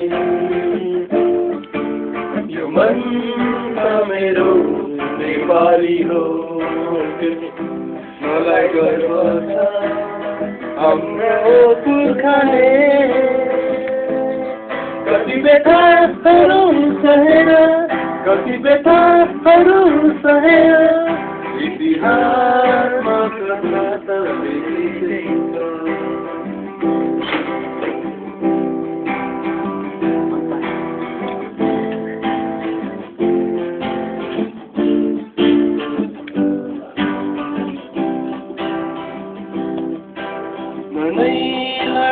यो मन त मेरो नेपाली हो मलाई गर्व छ हाम्रो पुर्खाले कति व्यथाहरू सहेर कति व्यथाहरू सहेर इतिहासमा कथा त लेखिन्छ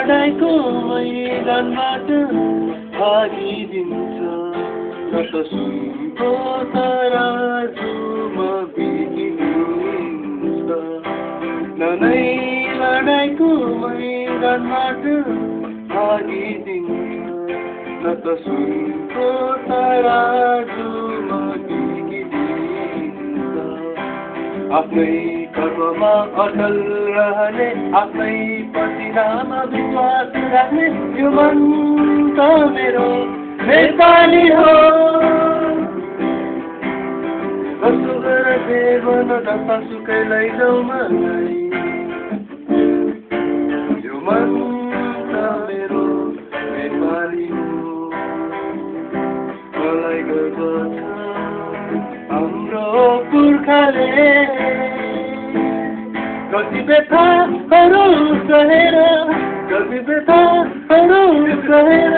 लडाईको मैदानबाट भागिदिन्छ न त सुनको तराजुमा बिगिदिन्छ नै लडाईको मैदानबाट भागिदिन्छ न त सुनको तराजुमा बिगिदिन्छ आफ्नै कर्ममा अटल रहने आफ्नै पसिनामा विश्वास राख्ने यो मन त मेरो नेपाली हो कसो गर देवन जतासुकै लैजाऊ मलाई यो मन त मेरो नेपाली हो मलाई गर्व छ हाम्रो पुर्खाले कति व्यथाहरू सहेर कति व्यथाहरू सहेर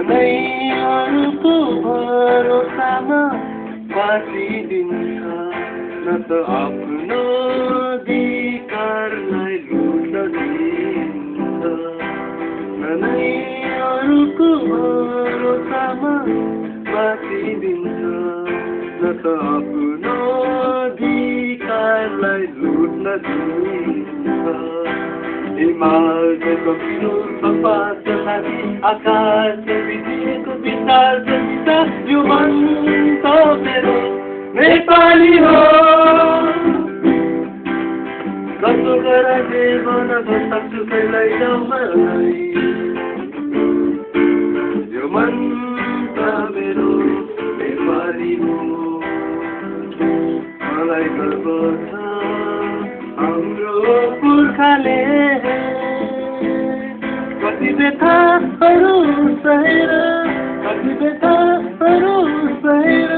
नै अरूको भरोसामा बाँचिदिन्छ न त आफ्नो अधिकारलाई लुट्न दिन्छ नै अरूको भरोसामा बाँचिदिन्छ न त आफ्नो अधिकारलाई लुट्न दिन्छ हिमाल कपिलो सपाट छाती आकाश बितेको विशाल जस्ता यो मन त मेरो नेपाली हो कसो गर देवन जतासुकै लैजाऊ मलाई यो मन त मेरो नेपाली हो मलाई गर्व छ हाम्रो पुर्खाले कति व्यथाहरू सहेर कति व्यथाहरू सहेर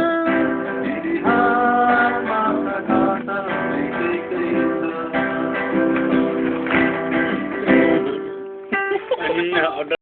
इतिहासमा कथा त लेखेकै छ